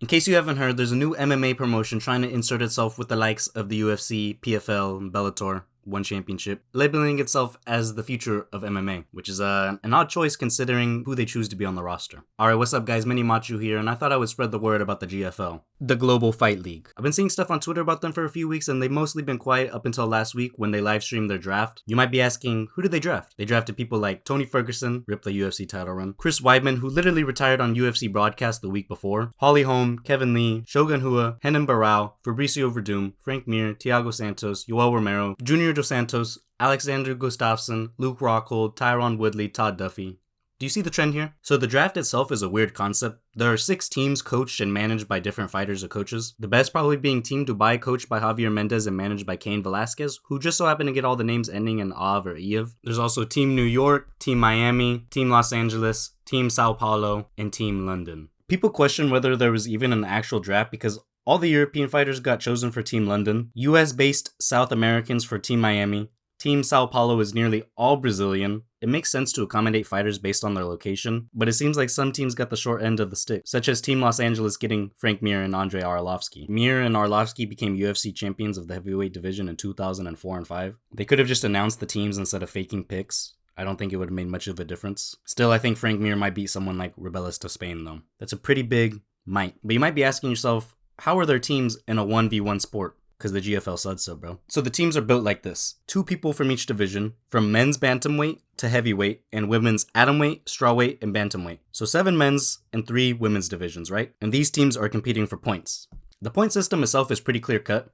In case you haven't heard, there's a new MMA promotion trying to insert itself with the likes of the UFC, PFL, and Bellator. One championship, labeling itself as the future of MMA, which is an odd choice considering who they choose to be on the roster. Alright, what's up guys, Mini Machu here, and I thought I would spread the word about the GFL, the Global Fight League. I've been seeing stuff on Twitter about them for a few weeks, and they've mostly been quiet up until last week when they live streamed their draft. You might be asking, who did they draft? They drafted people like Tony Ferguson, ripped the UFC title run, Chris Weidman, who literally retired on UFC broadcast the week before, Holly Holm, Kevin Lee, Shogun Hua, Renan Barao, Fabricio Verdum, Frank Mir, Thiago Santos, Yoel Romero, Junior Dos Santos, Alexander Gustafsson, Luke Rockhold, Tyron Woodley, Todd Duffy. Do you see the trend here? So the draft itself is a weird concept. There are 6 teams coached and managed by different fighters or coaches. The best probably being Team Dubai, coached by Javier Mendez and managed by Cain Velasquez, who just so happen to get all the names ending in Av or Ev. There's also Team New York, Team Miami, Team Los Angeles, Team Sao Paulo, and Team London. People question whether there was even an actual draft because all the European fighters got chosen for Team London, US-based South Americans for Team Miami. Team Sao Paulo is nearly all Brazilian. It makes sense to accommodate fighters based on their location, but it seems like some teams got the short end of the stick, such as Team Los Angeles getting Frank Mir and Andrei Arlovsky. Mir and Arlovsky became UFC champions of the heavyweight division in 2004 and 5. They could have just announced the teams instead of faking picks. I don't think it would have made much of a difference. Still, I think Frank Mir might beat someone like Rebellis to Spain though. That's a pretty big might. But you might be asking yourself, how are their teams in a 1v1 sport? Because the GFL said so, bro. So the teams are built like this. 2 people from each division, from men's bantamweight to heavyweight, and women's atomweight, strawweight, and bantamweight. So 7 men's and 3 women's divisions, right? And these teams are competing for points. The point system itself is pretty clear cut.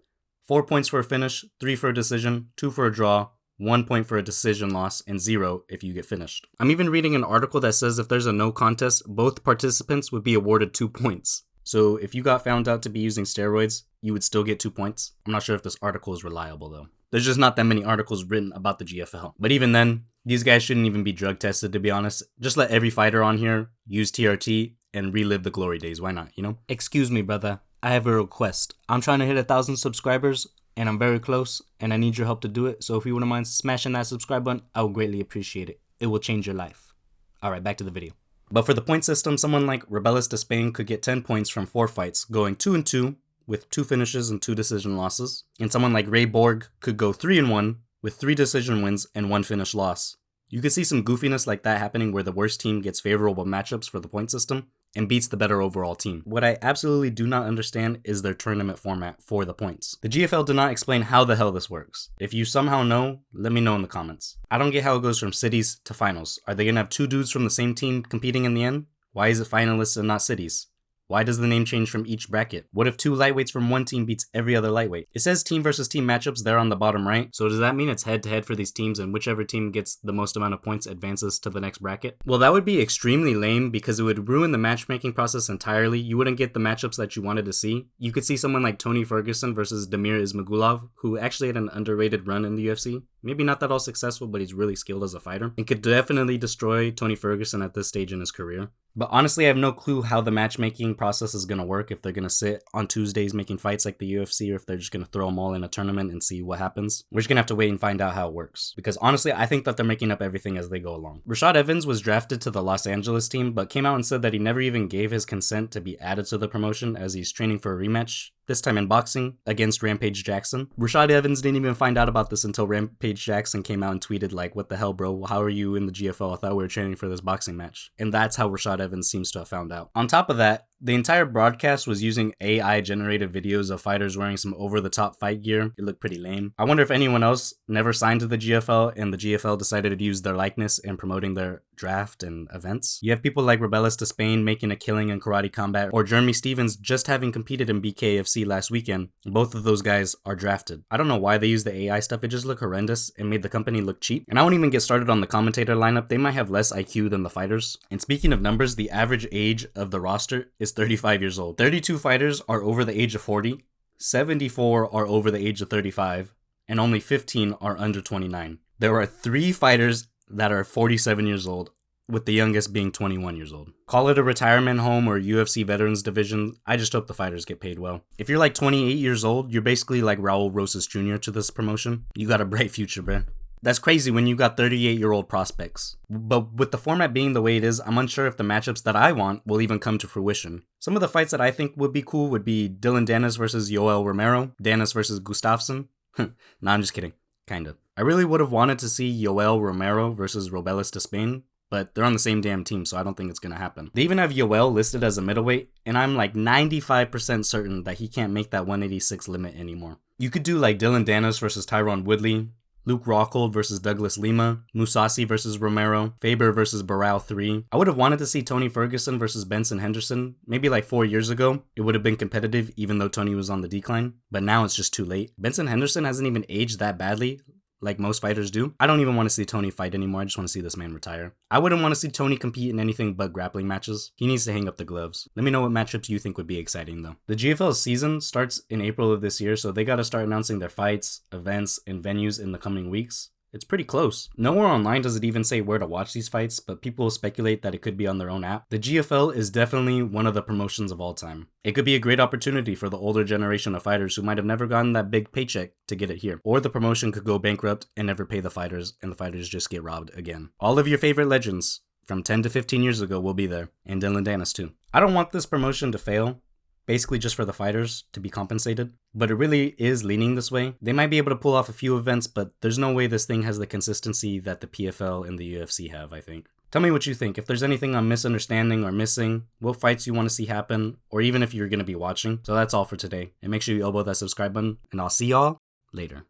4 points for a finish, 3 for a decision, 2 for a draw, 1 point for a decision loss, and 0 if you get finished. I'm even reading an article that says if there's a no contest, both participants would be awarded 2 points. So if you got found out to be using steroids, you would still get 2 points. I'm not sure if this article is reliable though. There's just not that many articles written about the GFL. But even then, these guys shouldn't even be drug tested, to be honest. Just let every fighter on here use TRT and relive the glory days. Why not, you know? Excuse me, brother. I have a request. I'm trying to hit 1,000 subscribers and I'm very close and I need your help to do it. So if you wouldn't mind smashing that subscribe button, I would greatly appreciate it. It will change your life. All right, back to the video. But for the point system, someone like Rebellis de Spain could get 10 points from 4 fights, going 2-2 with 2 finishes and 2 decision losses. And someone like Ray Borg could go 3-1 with 3 decision wins and 1 finish loss. You could see some goofiness like that happening where the worst team gets favorable matchups for the point system and beats the better overall team. What I absolutely do not understand is their tournament format for the points. The GFL did not explain how the hell this works. If you somehow know, let me know in the comments. I don't get how it goes from cities to finals. Are they gonna have 2 dudes from the same team competing in the end? Why is it finalists and not cities? Why does the name change from each bracket? What if 2 lightweights from one team beats every other lightweight? It says team versus team matchups there on the bottom right. So does that mean it's head to head for these teams and whichever team gets the most amount of points advances to the next bracket? Well, that would be extremely lame because it would ruin the matchmaking process entirely. You wouldn't get the matchups that you wanted to see. You could see someone like Tony Ferguson versus Damir Ismagulov, who actually had an underrated run in the UFC. Maybe not that all successful, but he's really skilled as a fighter and could definitely destroy Tony Ferguson at this stage in his career. But honestly, I have no clue how the matchmaking process is going to work, if they're going to sit on Tuesdays making fights like the UFC, or if they're just going to throw them all in a tournament and see what happens. We're just going to have to wait and find out how it works. Because honestly, I think that they're making up everything as they go along. Rashad Evans was drafted to the Los Angeles team, but came out and said that he never even gave his consent to be added to the promotion as he's training for a rematch, this time in boxing, against Rampage Jackson. Rashad Evans didn't even find out about this until Rampage Jackson came out and tweeted like, what the hell, bro? How are you in the GFL? I thought we were training for this boxing match. And that's how Rashad Evans seems to have found out. On top of that, the entire broadcast was using AI-generated videos of fighters wearing some over-the-top fight gear. It looked pretty lame. I wonder if anyone else never signed to the GFL and the GFL decided to use their likeness in promoting their draft and events. You have people like Rebellis de Spain making a killing in Karate Combat, or Jeremy Stevens just having competed in BKFC last weekend. Both of those guys are drafted. I don't know why they use the AI stuff. It just looked horrendous and made the company look cheap. And I won't even get started on the commentator lineup. They might have less IQ than the fighters. And speaking of numbers, the average age of the roster is 35 years old. 32 fighters are over the age of 40, 74 are over the age of 35, and only 15 are under 29. There are 3 fighters that are 47 years old, with the youngest being 21 years old. Call it a retirement home or UFC veterans division. I just hope the fighters get paid well. If you're like 28 years old, you're basically like Raul Rosas Jr. to this promotion. You got a bright future, bruh. That's crazy when you got 38-year-old prospects. But with the format being the way it is, I'm unsure if the matchups that I want will even come to fruition. Some of the fights that I think would be cool would be Dylan Danis versus Yoel Romero, Danis versus Gustafsson. Nah, I'm just kidding. Kinda. I really would have wanted to see Yoel Romero versus Robelis de Spain, but they're on the same damn team, so I don't think it's gonna happen. They even have Yoel listed as a middleweight, and I'm like 95% certain that he can't make that 186 limit anymore. You could do like Dylan Danis versus Tyron Woodley, Luke Rockhold versus Douglas Lima, Musasi versus Romero, Faber versus Barao 3. I would have wanted to see Tony Ferguson versus Benson Henderson. Maybe like 4 years ago, it would have been competitive even though Tony was on the decline, but now it's just too late. Benson Henderson hasn't even aged that badly, like most fighters do. I don't even want to see Tony fight anymore. I just want to see this man retire. I wouldn't want to see Tony compete in anything but grappling matches. He needs to hang up the gloves. Let me know what matchups you think would be exciting though. The GFL season starts in April of this year, so they gotta start announcing their fights, events, and venues in the coming weeks. It's pretty close. Nowhere online does it even say where to watch these fights, but people speculate that it could be on their own app. The GFL is definitely one of the promotions of all time. It could be a great opportunity for the older generation of fighters who might have never gotten that big paycheck to get it here. Or the promotion could go bankrupt and never pay the fighters, and the fighters just get robbed again. All of your favorite legends from 10 to 15 years ago will be there, and Dylan Danis too. I don't want this promotion to fail, basically just for the fighters to be compensated, but it really is leaning this way. They might be able to pull off a few events, but there's no way this thing has the consistency that the PFL and the UFC have, I think. Tell me what you think. If there's anything I'm misunderstanding or missing, what fights you want to see happen, or even if you're going to be watching. So that's all for today, and make sure you elbow that subscribe button, and I'll see y'all later.